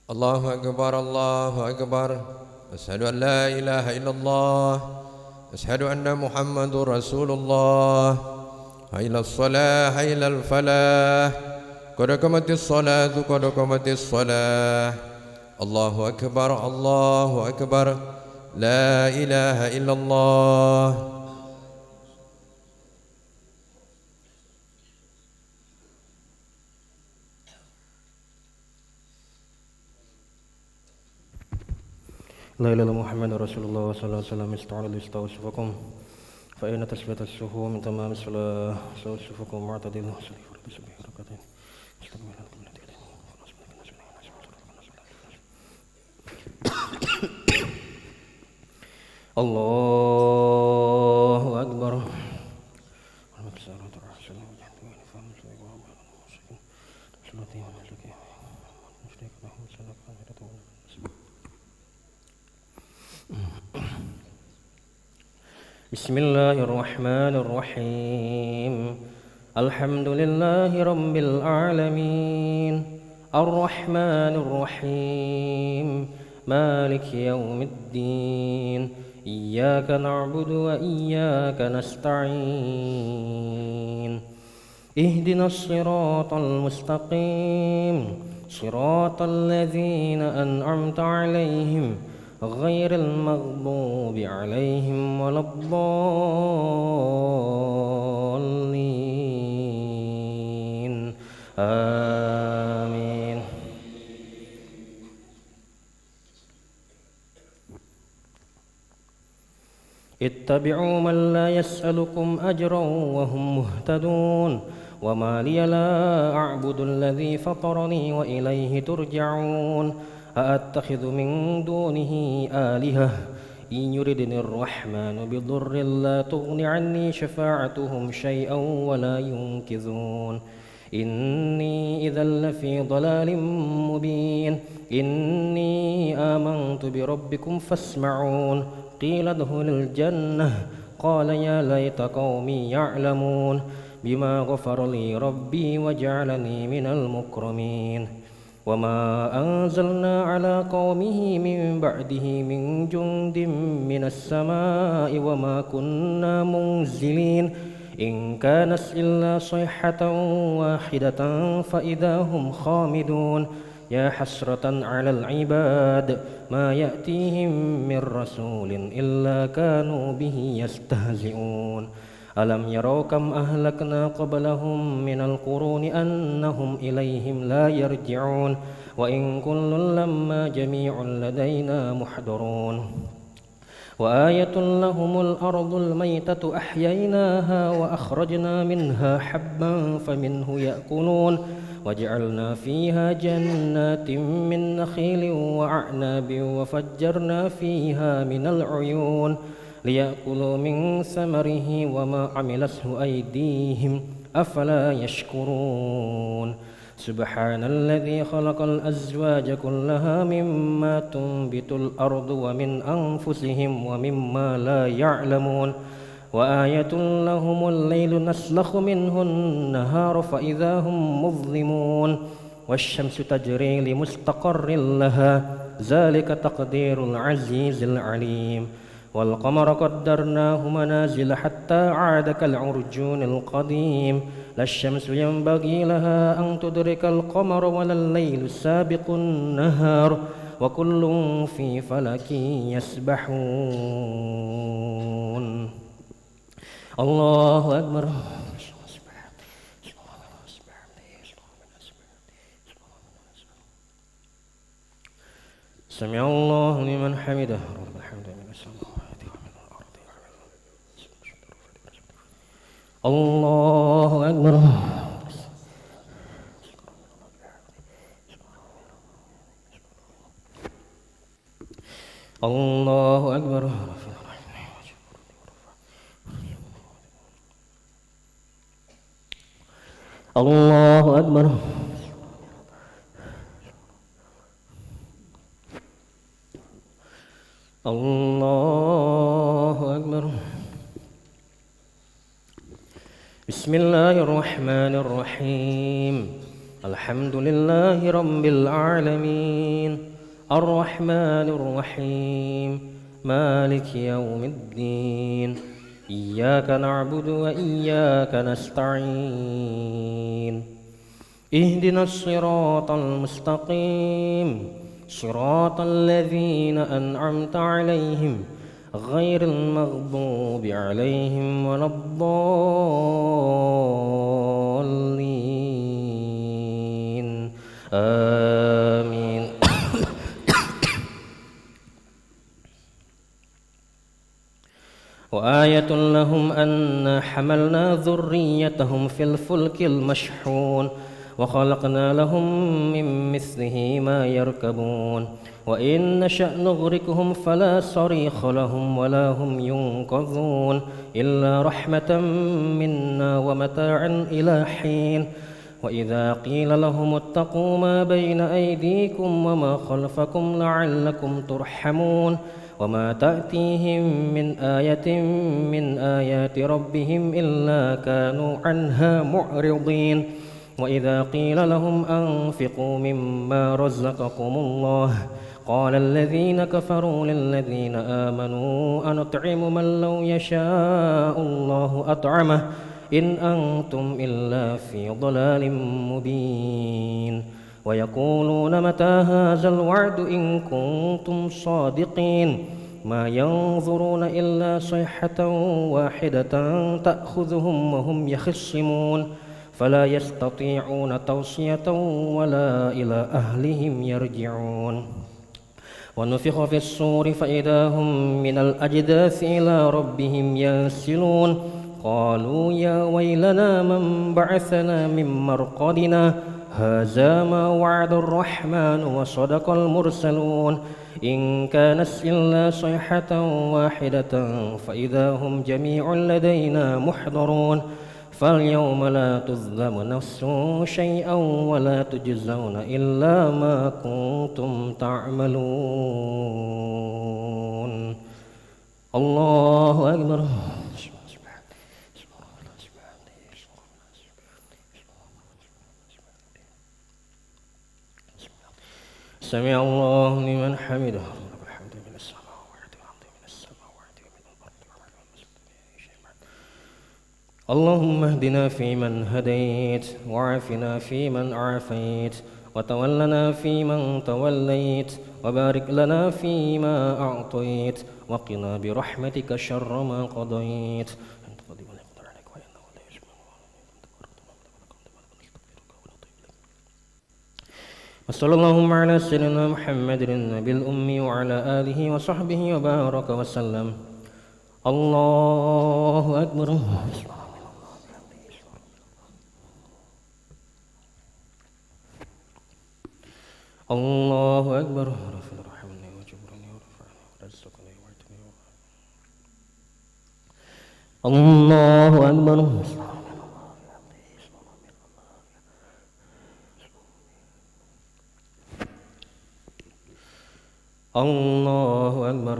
الله أكبر الله أكبر. أشهد أن لا إله إلا الله. أشهد أن محمد رسول الله. حي الصلاة حي الفلاح. قد قامت الصلاة قد قامت الصلاة. الله أكبر الله أكبر. لا إله إلا الله. لا إله إلا محمد رسول الله صلى الله عليه وسلم. استعانوا ليستوصفكم فإن تسبية السهو من تمام الصلاة. استوصفكم معتدل صلي فرد سبح ركعتين. الله أكبر. بسم الله الرحمن الرحيم. الحمد لله رب العالمين الرحمن الرحيم مالك يوم الدين إياك نعبد وإياك نستعين اهدنا الصراط المستقيم صراط الذين أنعمت عليهم غير المغضوب عليهم ولا الضالين آمين. اتبعوا من لا يسألكم أجرا وهم مهتدون وما لي لا أعبد الذي فطرني وإليه ترجعون أأتخذ من دونه آلهة إن يردني الرحمن بضر لا تغن عني شفاعتهم شيئا ولا ينقذون إني إذا لفي ضلال مبين إني آمنت بربكم فاسمعون قيل ادخل الجنة قال يا ليت قومي يعلمون بما غفر لي ربي وجعلني من المكرمين وما أنزلنا على قومه من بعده من جند من السماء وما كنا منزلين إن كانت إلا صيحة واحدة فإذا هم خامدون يا حسرة على العباد ما يأتيهم من رسول إلا كانوا به يستهزئون ألم يروا كم أهلكنا قبلهم من القرون أنهم إليهم لا يرجعون وإن كل لما جميع لدينا محضرون وآية لهم الأرض الميتة أحييناها وأخرجنا منها حبا فمنه يأكلون وجعلنا فيها جنات من نخيل وأعناب وفجرنا فيها من العيون ليأكلوا من ثمره وما عملته أيديهم أفلا يشكرون سبحان الذي خلق الأزواج كلها مما تنبت الأرض ومن أنفسهم ومما لا يعلمون وآية لهم الليل نسلخ منه النهار فإذا هم مظلمون والشمس تجري لمستقر لها ذلك تقدير العزيز العليم والقمر قدرناه منازل حتى عاد كالعرجون القديم لا الشمس ينبغي لها أن تدرك القمر ولا الليل سابق النهار وكل في فلك يسبحون. الله أكبر. سمع الله لمن حمده. الله أكبر. الله أكبر. الله أكبر. الله أكبر. بسم الله الرحمن الرحيم الحمد لله رب العالمين الرحمن الرحيم مالك يوم الدين إياك نعبد وإياك نستعين اهدنا الصراط المستقيم صراط الذين أنعمت عليهم غير المغضوب عليهم ولا الضالين آمين. وآية لهم أنا حملنا ذريتهم في الفلك المشحون وخلقنا لهم من مثله ما يركبون وإن نشأ نغرقهم فلا صريخ لهم ولا هم ينقذون إلا رحمة منا ومتاعا إلى حين. وإذا قيل لهم اتقوا ما بين أيديكم وما خلفكم لعلكم ترحمون وما تأتيهم من آية من آيات ربهم إلا كانوا عنها معرضين. وإذا قيل لهم أنفقوا مما رزقكم الله قال الذين كفروا للذين آمنوا أنطعم من لو يشاء الله أطعمه إن أنتم إلا في ضلال مبين. ويقولون متى هذا الوعد إن كنتم صادقين ما ينظرون إلا صيحة واحدة تأخذهم وهم يخصمون فلا يستطيعون توصية ولا إلى أهلهم يرجعون. ونفخ في الصور فإذا هم من الأجداث إلى ربهم ينسلون قالوا يا ويلنا من بعثنا من مرقدنا هذا ما وعد الرحمن وصدق المرسلون إن كانت إلا صيحة واحدة فإذا هم جميع لدينا محضرون فاليوم لا تظلم نفس شيئا ولا تجزون إلا ما كنتم تعملون. الله أكبر. سمع الله لمن حمده. اللهم اهدنا فيمن هديت وعافنا فيمن عافيت وتولنا فيمن توليت وبارك لنا فيما أعطيت وقنا برحمتك شر ما قضيت. وصلى اللهم على سيدنا محمد النبي الأمي وعلى آله وصحبه وبارك وسلم. الله أكبر. الله أكبر. الله أكبر. الله أكبر.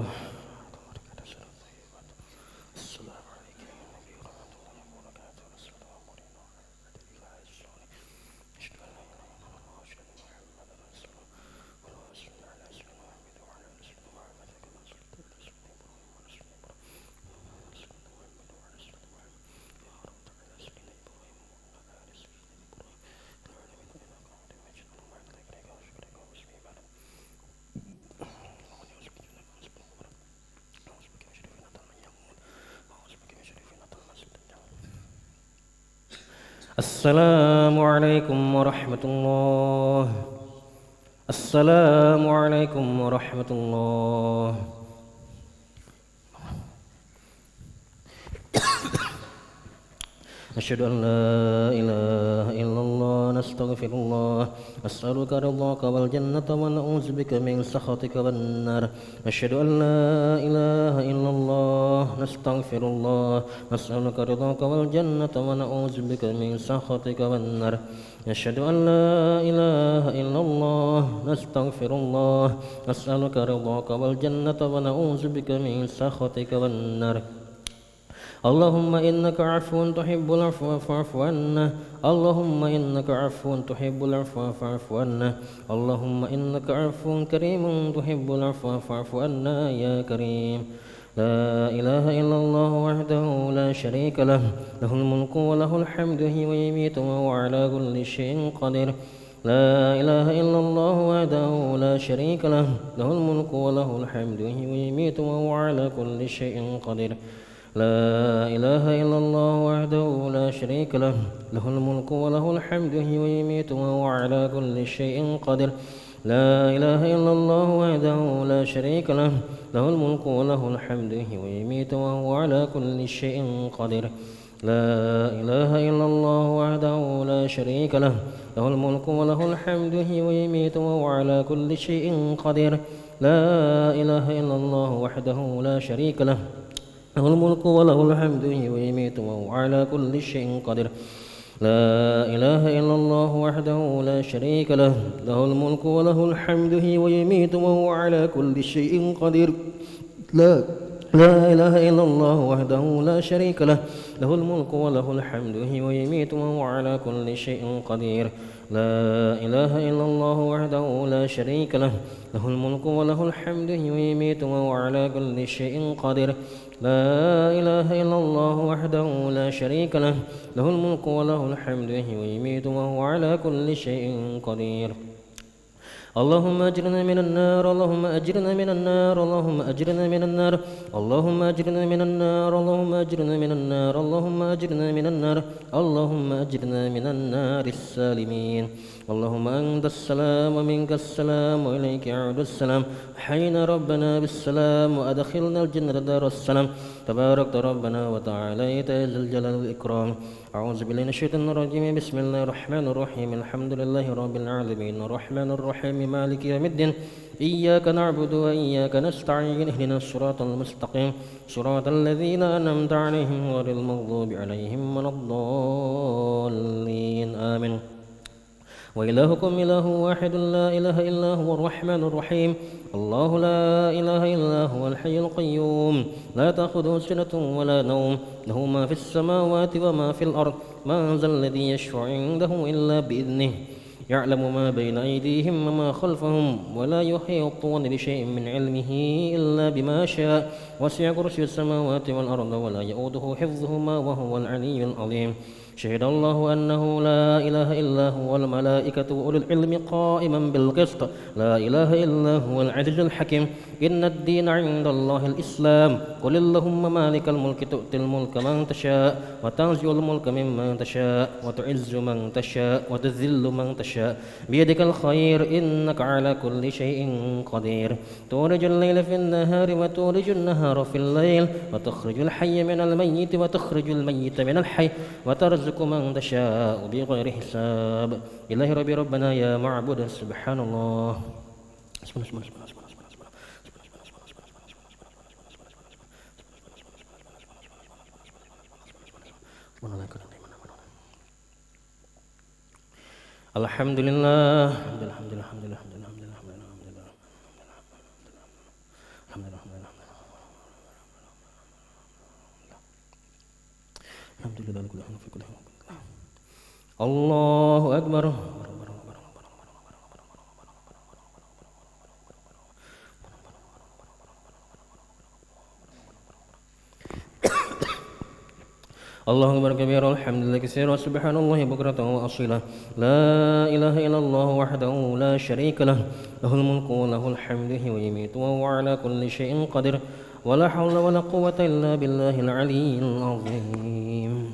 السلام عليكم ورحمة الله. السلام عليكم ورحمة الله. أشهد أن لا إله إلا الله نستغفر الله أسألك رضاك والجنة ونعوذ بك من سخطك والنار. أشهد أن لا إله إلا الله نستغفر الله نسألك رضاك والجنة ونعوذ بك من سخطك والنار. أشهد أن لا إله إلا الله نستغفر الله نسألك رضاك والجنة ونعوذ بك من سخطك والنار. اللهم إنك عفو تحب العفو فاعف عنا اللهم إنك عفو تحب العفو فاعف عنا اللهم إنك عفو كريم تحب العفو فاعف عنا يا كريم لا إله إلا الله وحده لا شريك له له الملك وله الحمد يحيي ويميت وهو على كل شيء قدير لا إله إلا الله وحده لا شريك له له الملك وله الحمد يحيي ويميت وهو على كل شيء قدير لا إله إلا الله وحده لا شريك له له الملك وله الحمد يحيي ويميت وهو على كل شيء قدير لا إله إلا الله وحده لا شريك له له الملك وله الحمد يحيي ويميت وهو على كل شيء قدير لا إله إلا الله وحده لا شريك له له الملك وله الحمد يحيي ويميت وهو على كل شيء قدير لا إله إلا الله وحده لا شريك له له الملك وله الحمد يحيي ويميت وهو على كل شيء قدير لا إله إلا الله وحده لا شريك له له الملك وله الحمد يحيي ويميت وهو على كل شيء قدير لا إله إلا الله وحده لا شريك له له الملك وله الحمد يحيي ويميت وهو على كل شيء قدير لا إله إلا الله وحده لا شريك له له الملك وله الحمد يحيي ويميت وهو على كل شيء قدير لا إله إلا الله وحده لا شريك له له الملك وله الحمد يحيي ويميت وهو على كل شيء قدير اللهم أجرنا من النار اللهم أجرنا من النار اللهم أجرنا من النار اللهم أجرنا من النار اللهم أجرنا من النار اللهم أجرنا من النار اللهم أجرنا من النار السالمين اللهم أنت السلام ومنك السلام وإليك يعود السلام حينا ربنا بالسلام وأدخلنا الجنة دار السلام تباركت ربنا وتعاليت ذا الجلال والإكرام أعوذ بالله من الشيطان الرجيم بسم الله الرحمن الرحيم الحمد لله رب العالمين الرحمن الرحيم مالك يوم الدين إياك نعبد وإياك نستعين اهدنا الصراط المستقيم صراط الذين أنعمت عليهم غير المغضوب عليهم ولا الضالين آمين وإلهكم إله واحد لا إله إلا هو الرحمن الرحيم الله لا إله إلا هو الحي القيوم لا تأخذه سنة ولا نوم له ما في السماوات وما في الأرض ما ذا الذي يشفع عنده إلا بإذنه يعلم ما بين أيديهم وما خلفهم ولا يحيطون بشيء من علمه إلا بما شاء وسع كرسي السماوات والأرض ولا يؤوده حفظهما وهو العلي العظيم شهد الله أنه لا إله إلا هو الملائكة وأولو العلم قائما بالقسط لا إله إلا هو العزيز الحكيم إن الدين عند الله الإسلام قل اللهم مالك الملك تؤتي الملك من تشاء وتنزع الملك ممن تشاء وتعز من تشاء وتذل من تشاء بيدك الخير إنك على كل شيء قدير تولج الليل في النهار وتولج النهار في الليل وتخرج الحي من الميت وتخرج الميت من الحي وترزق من تشاء بغير حساب إلهي ربي ربنا يا معبود سبحان الله الحمد لله الحمد لله الحمد لله الحمد لله الحمد لله الحمد لله الحمد لله لكل حين في كل حين الله أكبر الله أكبر كبيرا الحمد لله كثيرا سبحان الله بكرة وأصيلا لا إله إلا الله وحده لا شريك له له الملك وله الحمد ويميت وهو على كل شيء قدير ولا حول ولا قوة إلا بالله العلي العظيم